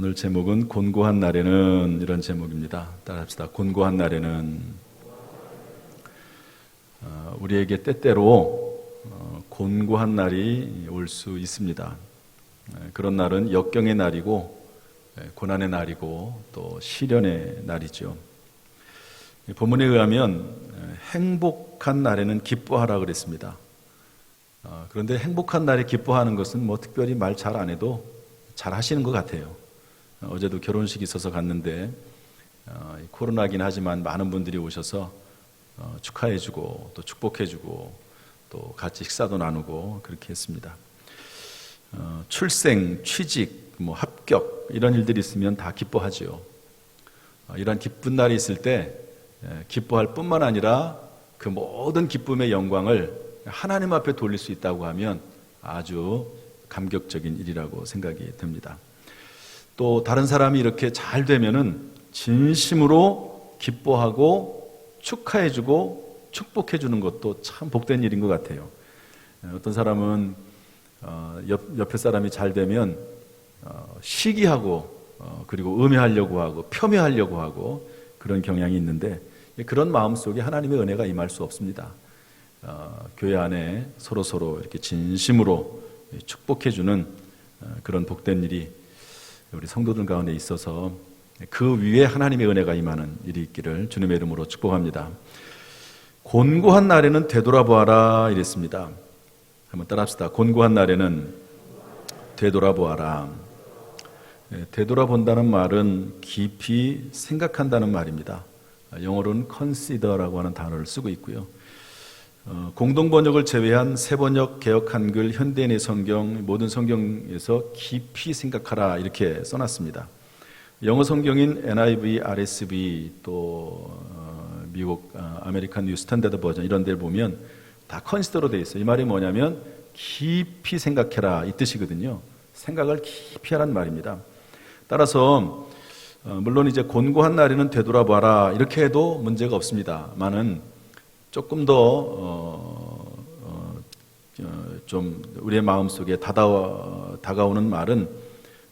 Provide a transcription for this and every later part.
오늘 제목은 곤고한 날에는, 이런 제목입니다. 따라합시다. 곤고한 날에는. 우리에게 때때로 곤고한 날이 올 수 있습니다. 그런 날은 역경의 날이고 고난의 날이고 또 시련의 날이죠. 본문에 의하면 행복한 날에는 기뻐하라 그랬습니다. 그런데 행복한 날에 기뻐하는 것은 뭐 특별히 말 잘 안 해도 잘 하시는 것 같아요. 어제도 결혼식이 있어서 갔는데 코로나긴 하지만 많은 분들이 오셔서 축하해주고 또 축복해주고 또 같이 식사도 나누고 그렇게 했습니다. 출생, 취직, 뭐 합격 이런 일들이 있으면 다 기뻐하죠. 이런 기쁜 날이 있을 때 기뻐할 뿐만 아니라 그 모든 기쁨의 영광을 하나님 앞에 돌릴 수 있다고 하면 아주 감격적인 일이라고 생각이 듭니다. 또 다른 사람이 이렇게 잘 되면은 진심으로 기뻐하고 축하해주고 축복해주는 것도 참 복된 일인 것 같아요. 어떤 사람은 옆에 사람이 잘 되면 시기하고 그리고 음해하려고 하고 폄훼하려고 하고 그런 경향이 있는데 그런 마음 속에 하나님의 은혜가 임할 수 없습니다. 교회 안에 서로 이렇게 진심으로 축복해주는 그런 복된 일이 우리 성도들 가운데 있어서 그 위에 하나님의 은혜가 임하는 일이 있기를 주님의 이름으로 축복합니다. 곤고한 날에는 되돌아보아라 이랬습니다. 한번 따라합시다. 곤고한 날에는 되돌아보아라. 되돌아본다는 말은 깊이 생각한다는 말입니다. 영어로는 consider라고 하는 단어를 쓰고 있고요. 공동번역을 제외한 새번역, 개역 한글, 현대인의 성경, 모든 성경에서 깊이 생각하라 이렇게 써놨습니다. 영어 성경인 NIV, RSV 또 미국 아메리칸 뉴 스탠다드 버전 이런 데를 보면 다 컨시더로 되어 있어요. 이 말이 뭐냐면 깊이 생각해라 이 뜻이거든요. 생각을 깊이 하라는 말입니다. 따라서 물론 이제 곤고한 날에는 되돌아봐라 이렇게 해도 문제가 없습니다만은 조금 더 좀 우리의 마음속에 다가오는 말은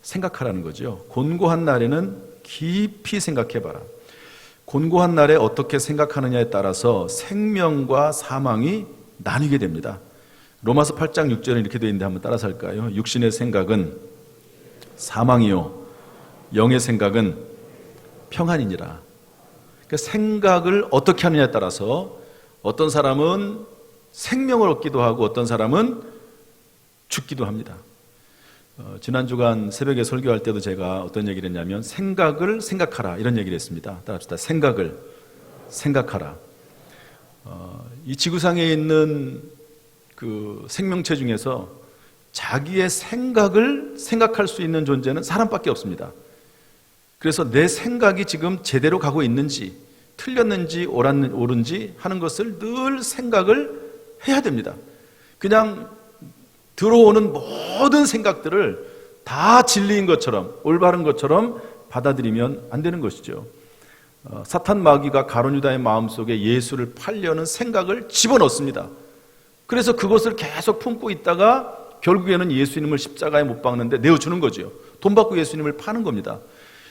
생각하라는 거죠. 곤고한 날에는 깊이 생각해봐라. 곤고한 날에 어떻게 생각하느냐에 따라서 생명과 사망이 나뉘게 됩니다. 로마서 8장 6절에 이렇게 되어 있는데 한번 따라서 할까요? 육신의 생각은 사망이요 영의 생각은 평안이니라. 그러니까 생각을 어떻게 하느냐에 따라서 어떤 사람은 생명을 얻기도 하고 어떤 사람은 죽기도 합니다. 지난 주간 새벽에 설교할 때도 제가 어떤 얘기를 했냐면 생각을 생각하라 이런 얘기를 했습니다. 따라합시다. 생각을 생각하라. 이 지구상에 있는 그 생명체 중에서 자기의 생각을 생각할 수 있는 존재는 사람밖에 없습니다. 그래서 내 생각이 지금 제대로 가고 있는지 틀렸는지 옳은지 하는 것을 늘 생각을 해야 됩니다. 그냥 들어오는 모든 생각들을 다 진리인 것처럼 올바른 것처럼 받아들이면 안 되는 것이죠. 사탄 마귀가 가룟 유다의 마음속에 예수를 팔려는 생각을 집어넣습니다. 그래서 그것을 계속 품고 있다가 결국에는 예수님을 십자가에 못 박는데 내어주는 거죠. 돈 받고 예수님을 파는 겁니다.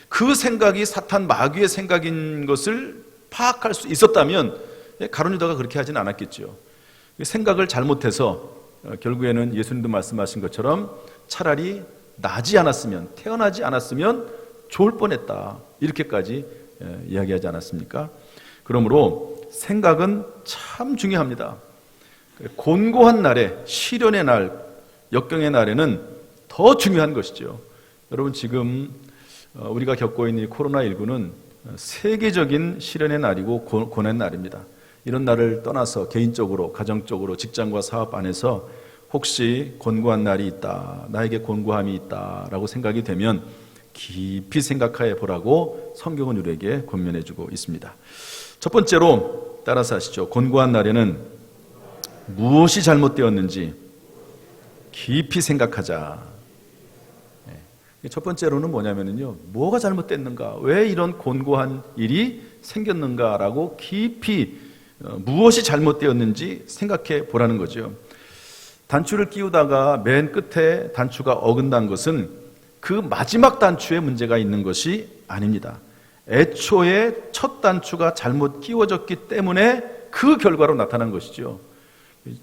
그 생각이 사탄 마귀의 생각인 것을 파악할 수 있었다면 가룟 유다가 그렇게 하진 않았겠죠. 생각을 잘못해서 결국에는 예수님도 말씀하신 것처럼 차라리 태어나지 않았으면 좋을 뻔했다 이렇게까지 이야기하지 않았습니까? 그러므로 생각은 참 중요합니다. 곤고한 날에 시련의 날, 역경의 날에는 더 중요한 것이죠. 여러분 지금 우리가 겪고 있는 이 코로나19는 세계적인 시련의 날이고 고난의 날입니다. 이런 날을 떠나서 개인적으로, 가정적으로, 직장과 사업 안에서 혹시 곤고한 날이 있다, 나에게 곤고함이 있다라고 생각이 되면 깊이 생각해 보라고 성경은 우리에게 권면해 주고 있습니다. 첫 번째로 따라서 하시죠. 곤고한 날에는 무엇이 잘못되었는지 깊이 생각하자. 첫 번째로는 뭐냐면요, 뭐가 잘못됐는가, 왜 이런 곤고한 일이 생겼는가라고 깊이 무엇이 잘못되었는지 생각해 보라는 거죠. 단추를 끼우다가 맨 끝에 단추가 어긋난 것은 그 마지막 단추에 문제가 있는 것이 아닙니다. 애초에 첫 단추가 잘못 끼워졌기 때문에 그 결과로 나타난 것이죠.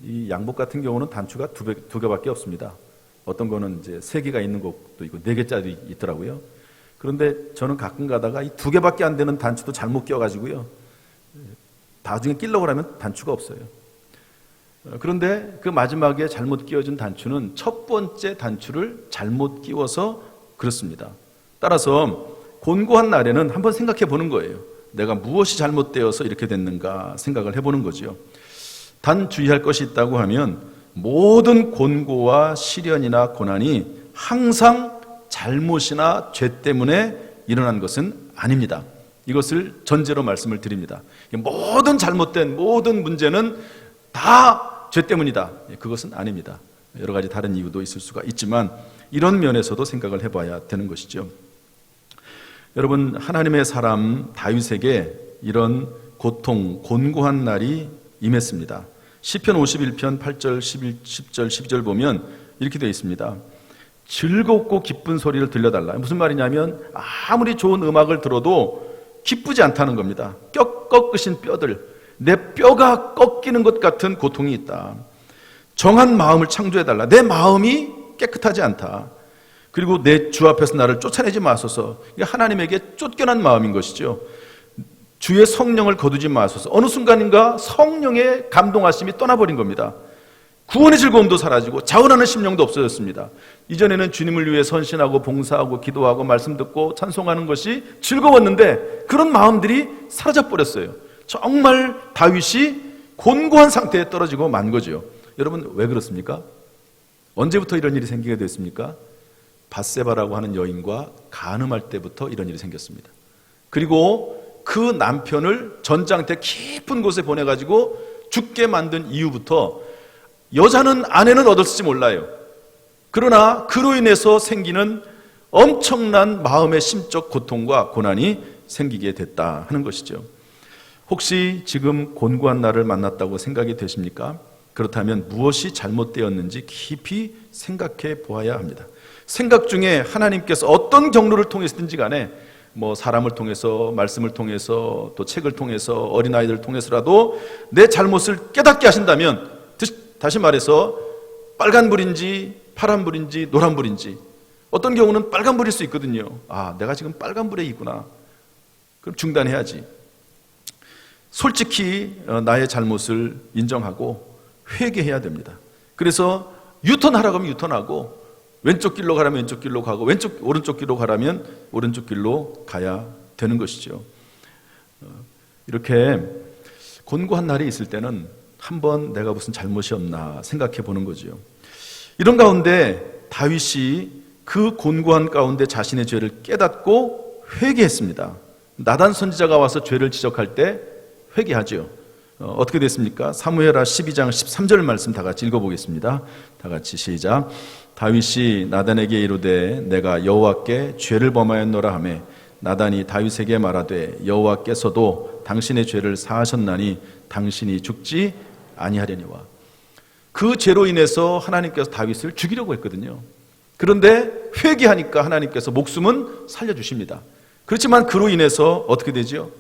이 양복 같은 경우는 단추가 두 개밖에 없습니다. 어떤 거는 이제 3개가 있는 것도 있고 4개짜리 있더라고요. 그런데 저는 가끔 가다가 이 2개밖에 안 되는 단추도 잘못 끼워가지고요. 나중에 끼려고 하면 단추가 없어요. 그런데 그 마지막에 잘못 끼워진 단추는 첫 번째 단추를 잘못 끼워서 그렇습니다. 따라서 곤고한 날에는 한번 생각해 보는 거예요. 내가 무엇이 잘못되어서 이렇게 됐는가 생각을 해보는 거죠. 단 주의할 것이 있다고 하면 모든 곤고와 시련이나 고난이 항상 잘못이나 죄 때문에 일어난 것은 아닙니다. 이것을 전제로 말씀을 드립니다. 모든 잘못된 모든 문제는 다 죄 때문이다. 그것은 아닙니다. 여러 가지 다른 이유도 있을 수가 있지만 이런 면에서도 생각을 해봐야 되는 것이죠. 여러분, 하나님의 사람 다윗에게 이런 고통, 곤고한 날이 임했습니다. 시편 51편 8절, 10절, 12절 보면 이렇게 되어 있습니다. 즐겁고 기쁜 소리를 들려달라. 무슨 말이냐면 아무리 좋은 음악을 들어도 기쁘지 않다는 겁니다. 꺾으신 뼈들, 내 뼈가 꺾이는 것 같은 고통이 있다. 정한 마음을 창조해달라. 내 마음이 깨끗하지 않다. 그리고 내 주 앞에서 나를 쫓아내지 마소서. 이게 하나님에게 쫓겨난 마음인 것이죠. 주의 성령을 거두지 마소서. 어느 순간인가 성령의 감동하심이 떠나버린 겁니다. 구원의 즐거움도 사라지고 자원하는 심령도 없어졌습니다. 이전에는 주님을 위해 선신하고 봉사하고 기도하고 말씀 듣고 찬송하는 것이 즐거웠는데 그런 마음들이 사라져버렸어요. 정말 다윗이 곤고한 상태에 떨어지고 만 거죠. 여러분, 왜 그렇습니까? 언제부터 이런 일이 생기게 됐습니까? 밧세바라고 하는 여인과 간음할 때부터 이런 일이 생겼습니다. 그리고 그 남편을 전장터 깊은 곳에 보내가지고 죽게 만든 이후부터 여자는 아내는 얻었을지 몰라요. 그러나 그로 인해서 생기는 엄청난 마음의 심적 고통과 고난이 생기게 됐다 하는 것이죠. 혹시 지금 곤고한 날을 만났다고 생각이 되십니까? 그렇다면 무엇이 잘못되었는지 깊이 생각해 보아야 합니다. 생각 중에 하나님께서 어떤 경로를 통해서든지 간에 사람을 통해서, 말씀을 통해서, 또 책을 통해서, 어린아이들을 통해서라도 내 잘못을 깨닫게 하신다면, 다시 말해서 빨간불인지 파란불인지 노란불인지, 어떤 경우는 빨간불일 수 있거든요. 내가 지금 빨간불에 있구나. 그럼 중단해야지. 솔직히 나의 잘못을 인정하고 회개해야 됩니다. 그래서 유턴하라고 하면 유턴하고, 왼쪽 길로 가라면 왼쪽 길로 가고, 오른쪽 길로 가라면 오른쪽 길로 가야 되는 것이죠. 이렇게 곤고한 날이 있을 때는 한번 내가 무슨 잘못이 없나 생각해 보는 거죠. 이런 가운데 다윗이 그 곤고한 가운데 자신의 죄를 깨닫고 회개했습니다. 나단 선지자가 와서 죄를 지적할 때 회개하죠. 어떻게 됐습니까? 사무엘하 12장 13절 말씀 다 같이 읽어보겠습니다. 다 같이 시작. 다윗이 나단에게 이르되 내가 여호와께 죄를 범하였노라 하매 나단이 다윗에게 말하되 여호와께서도 당신의 죄를 사하셨나니 당신이 죽지 아니하려니와. 그 죄로 인해서 하나님께서 다윗을 죽이려고 했거든요. 그런데 회개하니까 하나님께서 목숨은 살려주십니다. 그렇지만 그로 인해서 어떻게 되죠?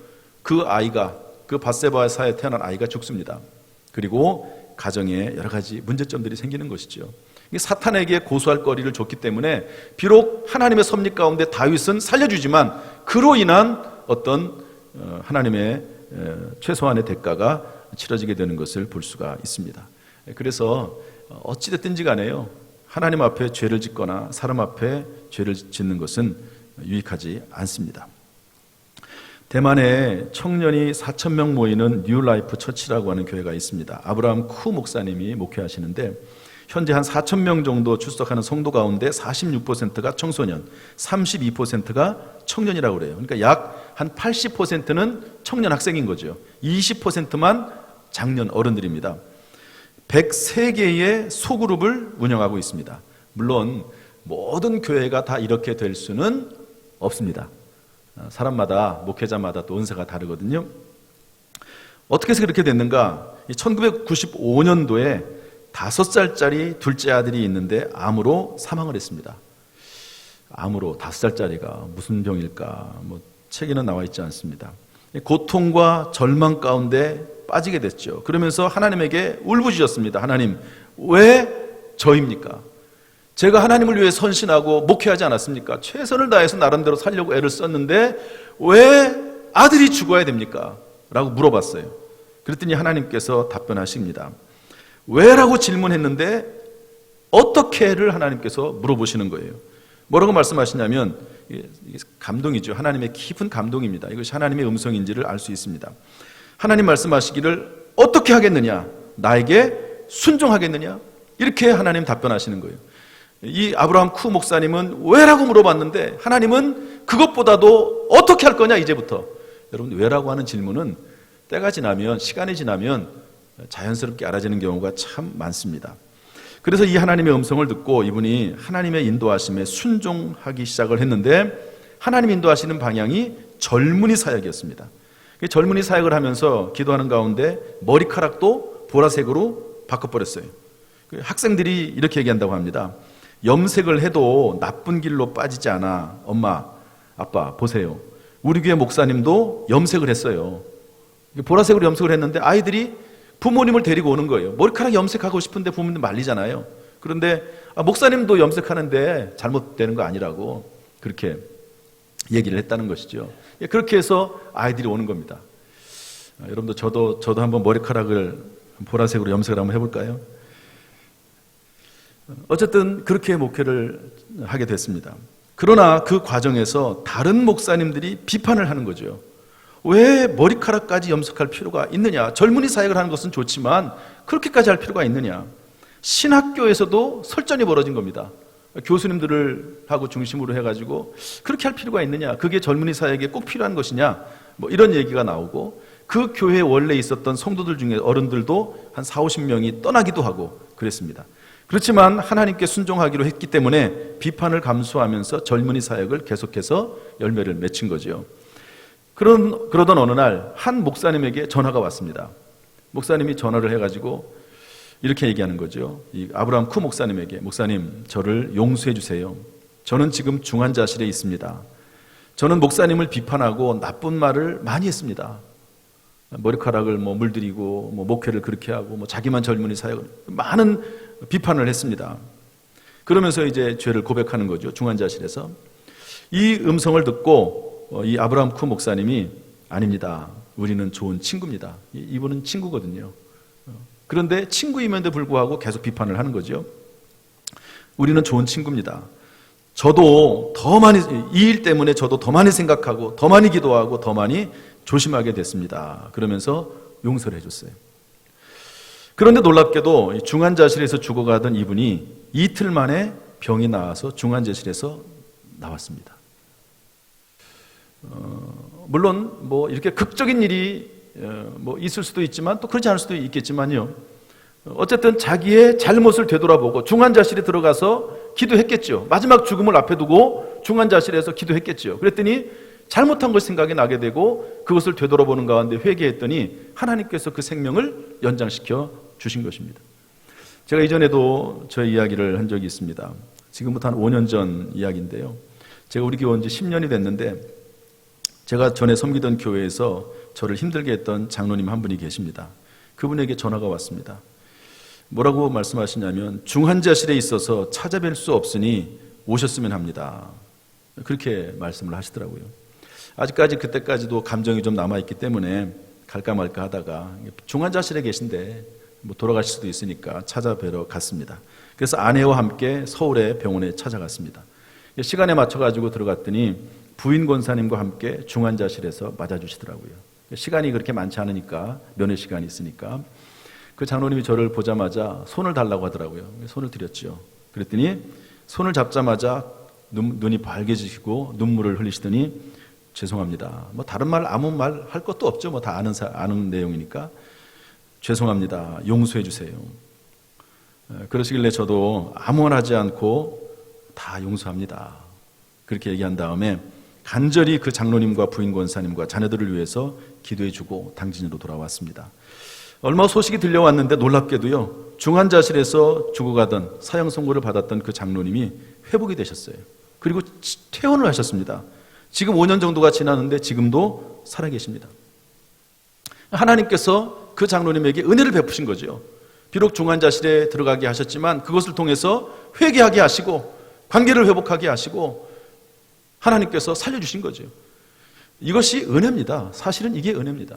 그 밧세바의 사이에 태어난 아이가 죽습니다. 그리고 가정에 여러 가지 문제점들이 생기는 것이죠. 사탄에게 고소할 거리를 줬기 때문에 비록 하나님의 섭리 가운데 다윗은 살려주지만 그로 인한 어떤 하나님의 최소한의 대가가 치러지게 되는 것을 볼 수가 있습니다. 그래서 어찌됐든지 간에요, 하나님 앞에 죄를 짓거나 사람 앞에 죄를 짓는 것은 유익하지 않습니다. 대만에 청년이 4,000명 모이는 뉴라이프 처치라고 하는 교회가 있습니다. 아브라함 쿠 목사님이 목회하시는데 현재 한 4,000명 정도 출석하는 성도 가운데 46%가 청소년, 32%가 청년이라고 그래요. 그러니까 약 한 80%는 청년 학생인 거죠. 20%만 장년 어른들입니다. 103개의 소그룹을 운영하고 있습니다. 물론 모든 교회가 다 이렇게 될 수는 없습니다. 사람마다, 목회자마다 또 은사가 다르거든요. 어떻게 해서 그렇게 됐는가? 1995년도에 5살짜리 둘째 아들이 있는데 암으로 사망을 했습니다. 암으로 5살짜리가 무슨 병일까? 책에는 나와 있지 않습니다. 고통과 절망 가운데 빠지게 됐죠. 그러면서 하나님에게 울부짖었습니다. 하나님, 왜 저입니까? 제가 하나님을 위해 선신하고 목회하지 않았습니까? 최선을 다해서 나름대로 살려고 애를 썼는데 왜 아들이 죽어야 됩니까? 라고 물어봤어요. 그랬더니 하나님께서 답변하십니다. 왜라고 질문했는데 어떻게를 하나님께서 물어보시는 거예요. 뭐라고 말씀하시냐면, 이게 감동이죠. 하나님의 깊은 감동입니다. 이것이 하나님의 음성인지를 알 수 있습니다. 하나님 말씀하시기를 어떻게 하겠느냐? 나에게 순종하겠느냐? 이렇게 하나님 답변하시는 거예요. 이 아브라함 쿠 목사님은 왜라고 물어봤는데 하나님은 그것보다도 어떻게 할 거냐 이제부터. 여러분, 왜라고 하는 질문은 때가 지나면, 시간이 지나면 자연스럽게 알아지는 경우가 참 많습니다. 그래서 이 하나님의 음성을 듣고 이분이 하나님의 인도하심에 순종하기 시작을 했는데, 하나님 인도하시는 방향이 젊은이 사역이었습니다. 젊은이 사역을 하면서 기도하는 가운데 머리카락도 보라색으로 바꿔버렸어요. 학생들이 이렇게 얘기한다고 합니다. 염색을 해도 나쁜 길로 빠지지 않아. 엄마, 아빠 보세요. 우리 교회 목사님도 염색을 했어요. 보라색으로 염색을 했는데 아이들이 부모님을 데리고 오는 거예요. 머리카락 염색하고 싶은데 부모님들 말리잖아요. 그런데 목사님도 염색하는데 잘못되는 거 아니라고 그렇게 얘기를 했다는 것이죠. 그렇게 해서 아이들이 오는 겁니다. 여러분도 저도 한번 머리카락을 보라색으로 염색을 한번 해볼까요? 어쨌든 그렇게 목회를 하게 됐습니다. 그러나 그 과정에서 다른 목사님들이 비판을 하는 거죠. 왜 머리카락까지 염색할 필요가 있느냐? 젊은이 사역을 하는 것은 좋지만 그렇게까지 할 필요가 있느냐? 신학교에서도 설전이 벌어진 겁니다. 교수님들을 하고 중심으로 해가지고 그렇게 할 필요가 있느냐? 그게 젊은이 사역에 꼭 필요한 것이냐? 이런 얘기가 나오고, 그 교회에 원래 있었던 성도들 중에 어른들도 한 40-50명이 떠나기도 하고 그랬습니다. 그렇지만 하나님께 순종하기로 했기 때문에 비판을 감수하면서 젊은이 사역을 계속해서 열매를 맺힌 거죠. 그러던 어느 날 한 목사님에게 전화가 왔습니다. 목사님이 전화를 해가지고 이렇게 얘기하는 거죠. 이 아브라함 쿠 목사님에게, 목사님, 저를 용서해 주세요. 저는 지금 중환자실에 있습니다. 저는 목사님을 비판하고 나쁜 말을 많이 했습니다. 머리카락을 물들이고 목회를 그렇게 하고 자기만 젊은이 사역을 많은 비판을 했습니다. 그러면서 이제 죄를 고백하는 거죠. 중환자실에서. 이 음성을 듣고 이 아브라함 쿠 목사님이, 아닙니다. 우리는 좋은 친구입니다. 이분은 친구거든요. 그런데 친구임에도 불구하고 계속 비판을 하는 거죠. 우리는 좋은 친구입니다. 저도 더 많이, 이 일 때문에 저도 더 많이 생각하고 더 많이 기도하고 더 많이 조심하게 됐습니다. 그러면서 용서를 해줬어요. 그런데 놀랍게도 중환자실에서 죽어가던 이분이 이틀 만에 병이 나와서 중환자실에서 나왔습니다. 물론 이렇게 극적인 일이 있을 수도 있지만 또 그렇지 않을 수도 있겠지만요. 어쨌든 자기의 잘못을 되돌아보고 중환자실에 들어가서 기도했겠죠. 마지막 죽음을 앞에 두고 중환자실에서 기도했겠죠. 그랬더니 잘못한 것 생각이 나게 되고 그것을 되돌아보는 가운데 회개했더니 하나님께서 그 생명을 연장시켜 주신 것입니다. 제가 이전에도 저의 이야기를 한 적이 있습니다. 지금부터 한 5년 전 이야기인데요. 제가 우리 교회 온 지 10년이 됐는데 제가 전에 섬기던 교회에서 저를 힘들게 했던 장로님 한 분이 계십니다. 그분에게 전화가 왔습니다. 뭐라고 말씀하시냐면, 중환자실에 있어서 찾아뵐 수 없으니 오셨으면 합니다. 그렇게 말씀을 하시더라고요. 아직까지 그때까지도 감정이 좀 남아있기 때문에 갈까 말까 하다가 중환자실에 계신데 돌아가실 수도 있으니까 찾아뵈러 갔습니다. 그래서 아내와 함께 서울의 병원에 찾아갔습니다. 시간에 맞춰가지고 들어갔더니 부인 권사님과 함께 중환자실에서 맞아주시더라고요. 시간이 그렇게 많지 않으니까, 면회 시간이 있으니까. 그 장로님이 저를 보자마자 손을 달라고 하더라고요. 손을 드렸죠. 그랬더니 손을 잡자마자 눈이 밝아지시고 눈물을 흘리시더니, 죄송합니다. 다른 말, 아무 말 할 것도 없죠. 다 아는 내용이니까. 죄송합니다. 용서해 주세요. 그러시길래 저도 아무 말 하지 않고 다 용서합니다. 그렇게 얘기한 다음에 간절히 그 장로님과 부인 권사님과 자녀들을 위해서 기도해주고 당진으로 돌아왔습니다. 얼마 후 소식이 들려왔는데 놀랍게도요, 중환자실에서 죽어가던 사형 선고를 받았던 그 장로님이 회복이 되셨어요. 그리고 퇴원을 하셨습니다. 지금 5년 정도가 지났는데 지금도 살아계십니다. 하나님께서 그 장로님에게 은혜를 베푸신 거죠. 비록 중환자실에 들어가게 하셨지만 그것을 통해서 회개하게 하시고 관계를 회복하게 하시고 하나님께서 살려주신 거죠. 이것이 은혜입니다. 사실은 이게 은혜입니다.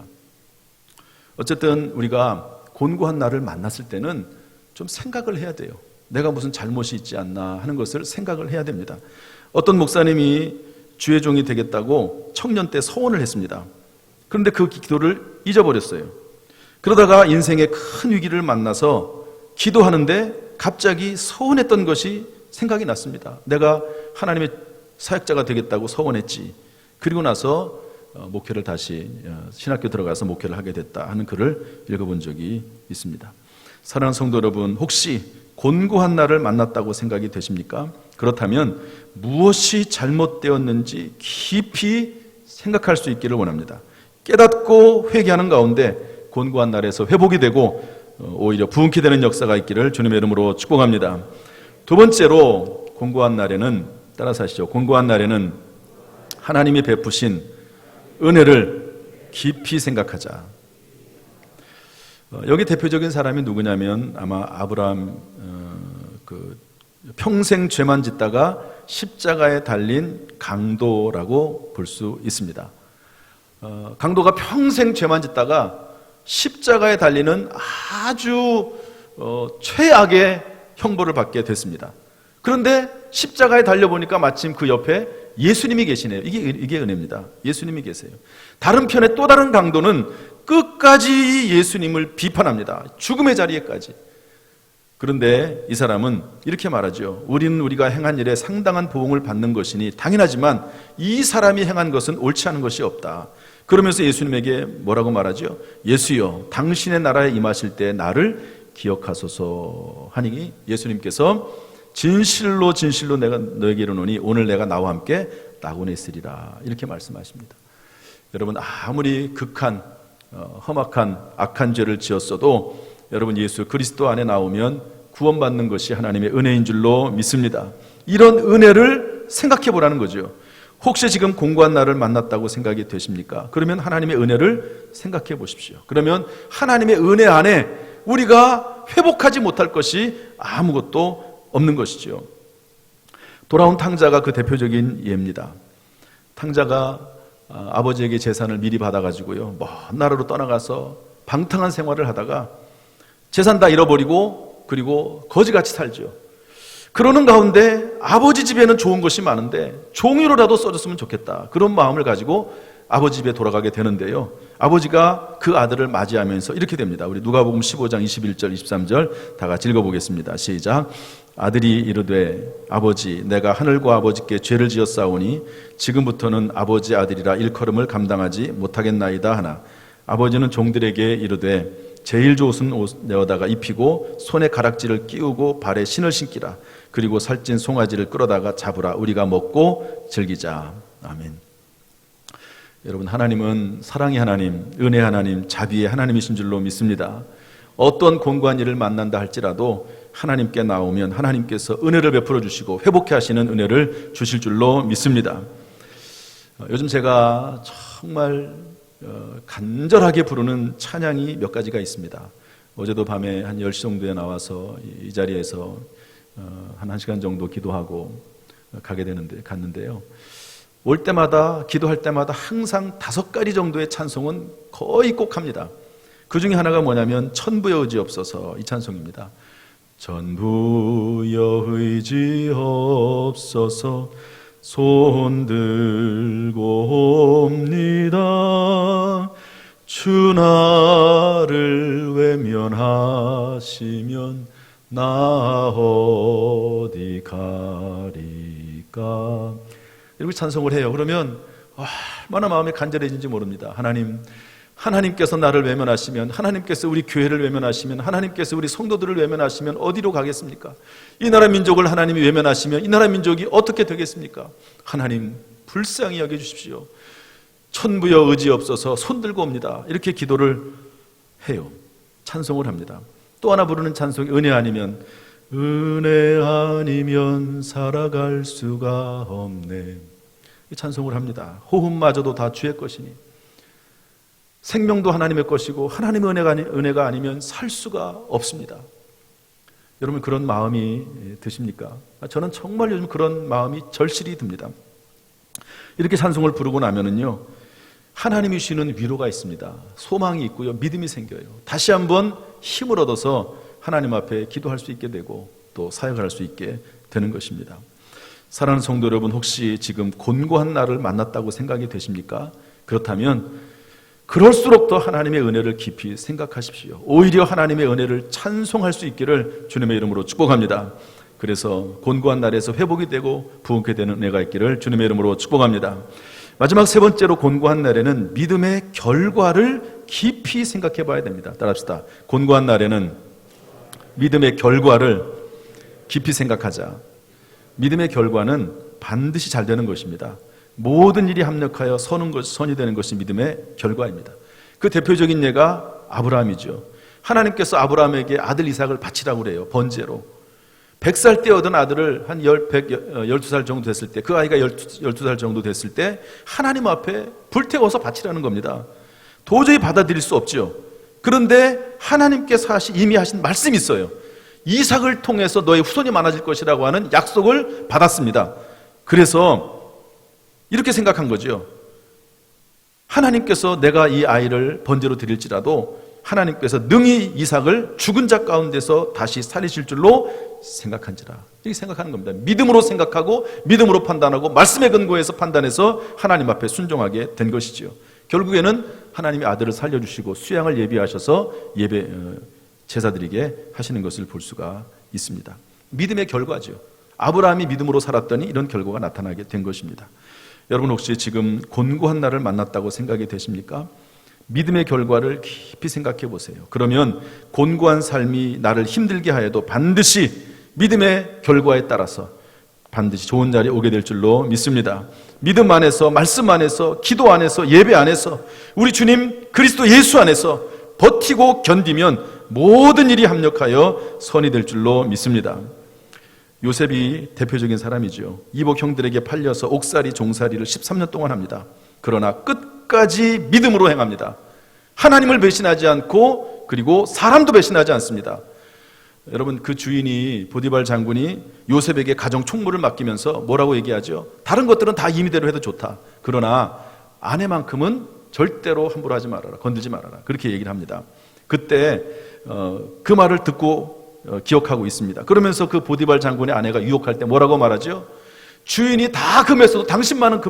어쨌든 우리가 곤고한 나를 만났을 때는 좀 생각을 해야 돼요. 내가 무슨 잘못이 있지 않나 하는 것을 생각을 해야 됩니다. 어떤 목사님이 주의 종이 되겠다고 청년 때 서원을 했습니다. 그런데 그 기도를 잊어버렸어요. 그러다가 인생의 큰 위기를 만나서 기도하는데 갑자기 서원했던 것이 생각이 났습니다. 내가 하나님의 사역자가 되겠다고 서원했지. 그리고 나서 목회를 다시 신학교 들어가서 목회를 하게 됐다 하는 글을 읽어본 적이 있습니다. 사랑하는 성도 여러분, 혹시 곤고한 나를 만났다고 생각이 되십니까? 그렇다면 무엇이 잘못되었는지 깊이 생각할 수 있기를 원합니다. 깨닫고 회개하는 가운데 곤고한 날에서 회복이 되고 오히려 부흥케 되는 역사가 있기를 주님의 이름으로 축복합니다. 두 번째로 곤고한 날에는, 따라서 하시죠. 곤고한 날에는 하나님이 베푸신 은혜를 깊이 생각하자. 여기 대표적인 사람이 누구냐면 아마 아브라함, 평생 죄만 짓다가 십자가에 달린 강도라고 볼 수 있습니다. 강도가 평생 죄만 짓다가 십자가에 달리는 아주 최악의 형벌을 받게 됐습니다. 그런데 십자가에 달려보니까 마침 그 옆에 예수님이 계시네요. 이게 은혜입니다. 예수님이 계세요. 다른 편에 또 다른 강도는 끝까지 예수님을 비판합니다. 죽음의 자리에까지. 그런데 이 사람은 이렇게 말하죠. 우리는 우리가 행한 일에 상당한 보응을 받는 것이니 당연하지만 이 사람이 행한 것은 옳지 않은 것이 없다. 그러면서 예수님에게 뭐라고 말하죠? 예수여, 당신의 나라에 임하실 때 나를 기억하소서 하니 예수님께서 진실로 진실로 내가 너에게 이르노니 오늘 내가 나와 함께 낙원에 있으리라 이렇게 말씀하십니다. 여러분, 아무리 극한 험악한 악한 죄를 지었어도 여러분 예수 그리스도 안에 나오면 구원받는 것이 하나님의 은혜인 줄로 믿습니다. 이런 은혜를 생각해 보라는 거죠. 혹시 지금 곤고한 나를 만났다고 생각이 되십니까? 그러면 하나님의 은혜를 생각해 보십시오. 그러면 하나님의 은혜 안에 우리가 회복하지 못할 것이 아무것도 없는 것이죠. 돌아온 탕자가 그 대표적인 예입니다. 탕자가 아버지에게 재산을 미리 받아가지고요, 먼 나라로 떠나가서 방탕한 생활을 하다가 재산 다 잃어버리고 그리고 거지같이 살죠. 그러는 가운데 아버지 집에는 좋은 것이 많은데 종이로라도 써줬으면 좋겠다, 그런 마음을 가지고 아버지 집에 돌아가게 되는데요, 아버지가 그 아들을 맞이하면서 이렇게 됩니다. 우리 누가복음 15장 21절 23절 다 같이 읽어보겠습니다. 시작. 아들이 이르되 아버지, 내가 하늘과 아버지께 죄를 지었사오니 지금부터는 아버지 아들이라 일컬음을 감당하지 못하겠나이다 하나, 아버지는 종들에게 이르되 제일 좋은 옷 내어다가 입히고 손에 가락지를 끼우고 발에 신을 신기라. 그리고 살찐 송아지를 끌어다가 잡으라. 우리가 먹고 즐기자. 아멘. 여러분, 하나님은 사랑의 하나님, 은혜의 하나님, 자비의 하나님이신 줄로 믿습니다. 어떤 곤고한 일을 만난다 할지라도 하나님께 나오면 하나님께서 은혜를 베풀어 주시고 회복해 하시는 은혜를 주실 줄로 믿습니다. 요즘 제가 정말 간절하게 부르는 찬양이 몇 가지가 있습니다. 어제도 밤에 한 10시 정도에 나와서 이 자리에서 한 1시간 정도 기도하고 갔는데요. 올 때마다, 기도할 때마다 항상 5가지 정도의 찬송은 거의 꼭 합니다. 그 중에 하나가 뭐냐면 천부여 의지없어서, 이 찬송입니다. 천부여 의지없어서 손 들고 옵니다. 주 나를 외면하시면 나 어디 가리까. 이렇게 찬송을 해요. 그러면 얼마나 마음이 간절해진지 모릅니다. 하나님께서 나를 외면하시면, 하나님께서 우리 교회를 외면하시면, 하나님께서 우리 성도들을 외면하시면 어디로 가겠습니까? 이 나라 민족을 하나님이 외면하시면 이 나라 민족이 어떻게 되겠습니까? 하나님 불쌍히 여겨주십시오. 천부여 의지없어서 손 들고 옵니다. 이렇게 기도를 해요. 찬송을 합니다. 또 하나 부르는 찬송이 은혜 아니면 은혜 아니면 살아갈 수가 없네. 이 찬송을 합니다. 호흡마저도 다 주의 것이니 생명도 하나님의 것이고 하나님의 은혜가 아니면 살 수가 없습니다. 여러분 그런 마음이 드십니까? 저는 정말 요즘 그런 마음이 절실히 듭니다. 이렇게 찬송을 부르고 나면은요, 하나님이 주시는 위로가 있습니다. 소망이 있고요, 믿음이 생겨요. 다시 한번 힘을 얻어서 하나님 앞에 기도할 수 있게 되고 또 사역을 할 수 있게 되는 것입니다. 사랑하는 성도 여러분, 혹시 지금 곤고한 날을 만났다고 생각이 되십니까? 그렇다면 그럴수록 더 하나님의 은혜를 깊이 생각하십시오. 오히려 하나님의 은혜를 찬송할 수 있기를 주님의 이름으로 축복합니다. 그래서 곤고한 날에서 회복이 되고 부흥케 되는 은혜가 있기를 주님의 이름으로 축복합니다. 마지막 세 번째로 곤고한 날에는 믿음의 결과를 깊이 생각해 봐야 됩니다. 따라합시다. 곤고한 날에는 믿음의 결과를 깊이 생각하자. 믿음의 결과는 반드시 잘 되는 것입니다. 모든 일이 합력하여 선이 되는 것이 믿음의 결과입니다. 그 대표적인 예가 아브라함이죠. 하나님께서 아브라함에게 아들 이삭을 바치라고 그래요. 번제로. 100살 때 얻은 아들을 한 12살 정도 됐을 때, 그 아이가 12살 정도 됐을 때 하나님 앞에 불태워서 바치라는 겁니다. 도저히 받아들일 수 없죠. 그런데 하나님께서 이미 하신 말씀이 있어요. 이삭을 통해서 너의 후손이 많아질 것이라고 하는 약속을 받았습니다. 그래서 이렇게 생각한 거죠. 하나님께서 내가 이 아이를 번제로 드릴지라도 하나님께서 능히 이삭을 죽은 자 가운데서 다시 살리실 줄로 생각한지라. 이렇게 생각하는 겁니다. 믿음으로 생각하고 믿음으로 판단하고 말씀에 근거해서 판단해서 하나님 앞에 순종하게 된 것이지요. 결국에는 하나님이 아들을 살려주시고 수양을 예비하셔서 제사드리게 하시는 것을 볼 수가 있습니다. 믿음의 결과죠. 아브라함이 믿음으로 살았더니 이런 결과가 나타나게 된 것입니다. 여러분 혹시 지금 곤고한 날을 만났다고 생각이 되십니까? 믿음의 결과를 깊이 생각해 보세요. 그러면 곤고한 삶이 나를 힘들게 하여도 반드시 믿음의 결과에 따라서 반드시 좋은 날이 오게 될 줄로 믿습니다. 믿음 안에서, 말씀 안에서, 기도 안에서, 예배 안에서, 우리 주님 그리스도 예수 안에서 버티고 견디면 모든 일이 합력하여 선이 될 줄로 믿습니다. 요셉이 대표적인 사람이죠. 이복 형들에게 팔려서 옥살이 종살이를 13년 동안 합니다. 그러나 끝까지 믿음으로 행합니다. 하나님을 배신하지 않고 그리고 사람도 배신하지 않습니다. 여러분 그 주인이 보디발 장군이 요셉에게 가정 총무를 맡기면서 뭐라고 얘기하죠? 다른 것들은 다 임의대로 해도 좋다. 그러나 아내만큼은 절대로 함부로 하지 말아라. 건들지 말아라. 그렇게 얘기를 합니다. 그때 그 말을 듣고 기억하고 있습니다. 그러면서 그 보디발 장군의 아내가 유혹할 때 뭐라고 말하죠? 주인이 다 금했어도 당신만은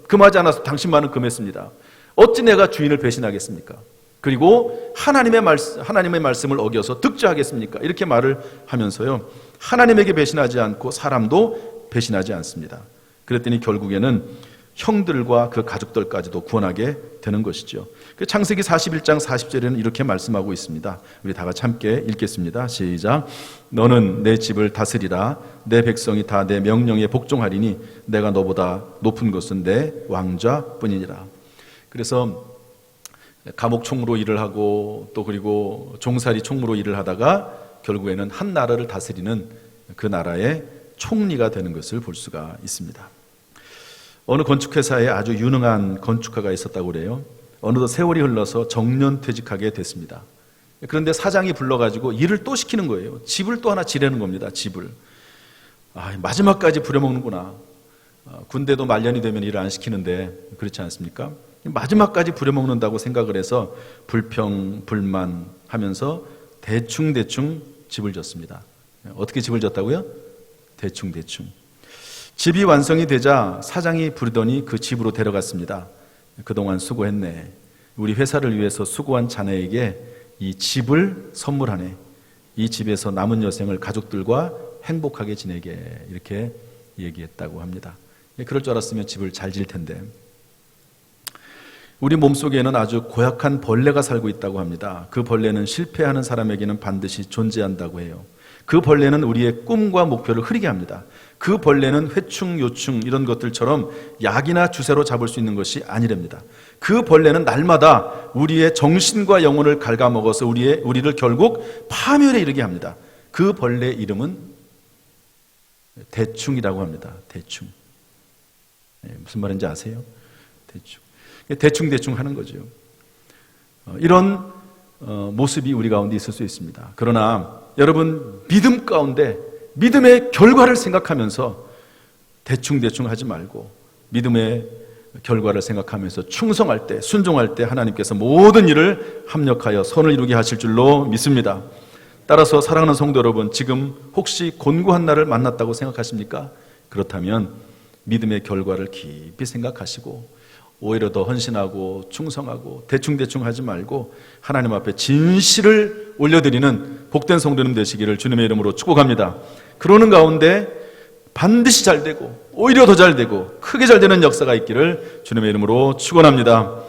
금하지 않아서 당신만은 금했습니다. 어찌 내가 주인을 배신하겠습니까? 그리고 하나님의 말씀을 어겨서 득죄하겠습니까? 이렇게 말을 하면서요, 하나님에게 배신하지 않고 사람도 배신하지 않습니다. 그랬더니 결국에는 형들과 그 가족들까지도 구원하게 되는 것이죠. 그 창세기 41장 40절에는 이렇게 말씀하고 있습니다. 우리 다 같이 함께 읽겠습니다. 시작. 너는 내 집을 다스리라. 내 백성이 다 내 명령에 복종하리니 내가 너보다 높은 것은 내 왕좌뿐이니라. 그래서 감옥 총무로 일을 하고 또 그리고 종살이 총무로 일을 하다가 결국에는 한 나라를 다스리는 그 나라의 총리가 되는 것을 볼 수가 있습니다. 어느 건축회사에 아주 유능한 건축가가 있었다고 그래요. 어느덧 세월이 흘러서 정년퇴직하게 됐습니다. 그런데 사장이 불러가지고 일을 또 시키는 거예요. 집을 또 하나 지려는 겁니다. 집을. 마지막까지 부려먹는구나. 군대도 말년이 되면 일을 안 시키는데 그렇지 않습니까? 마지막까지 부려먹는다고 생각을 해서 불평, 불만하면서 대충 집을 졌습니다. 어떻게 집을 졌다고요? 대충. 집이 완성이 되자 사장이 부르더니 그 집으로 데려갔습니다. 그동안 수고했네. 우리 회사를 위해서 수고한 자네에게 이 집을 선물하네. 이 집에서 남은 여생을 가족들과 행복하게 지내게, 이렇게 얘기했다고 합니다. 그럴 줄 알았으면 집을 잘 질 텐데. 우리 몸속에는 아주 고약한 벌레가 살고 있다고 합니다. 그 벌레는 실패하는 사람에게는 반드시 존재한다고 해요. 그 벌레는 우리의 꿈과 목표를 흐리게 합니다. 그 벌레는 회충, 요충 이런 것들처럼 약이나 주사로 잡을 수 있는 것이 아니랍니다. 그 벌레는 날마다 우리의 정신과 영혼을 갉아먹어서 우리를 결국 파멸에 이르게 합니다. 그 벌레의 이름은 대충이라고 합니다. 대충. 무슨 말인지 아세요? 대충 하는 거죠. 이런 모습이 우리 가운데 있을 수 있습니다. 그러나 여러분, 믿음 가운데 믿음의 결과를 생각하면서 대충 하지 말고 믿음의 결과를 생각하면서 충성할 때, 순종할 때 하나님께서 모든 일을 합력하여 선을 이루게 하실 줄로 믿습니다. 따라서 사랑하는 성도 여러분, 지금 혹시 곤고한 날을 만났다고 생각하십니까? 그렇다면 믿음의 결과를 깊이 생각하시고 오히려 더 헌신하고 충성하고 대충 하지 말고 하나님 앞에 진실을 올려드리는 복된 성도님 되시기를 주님의 이름으로 축복합니다. 그러는 가운데 반드시 잘 되고 오히려 더 잘 되고 크게 잘 되는 역사가 있기를 주님의 이름으로 축원합니다.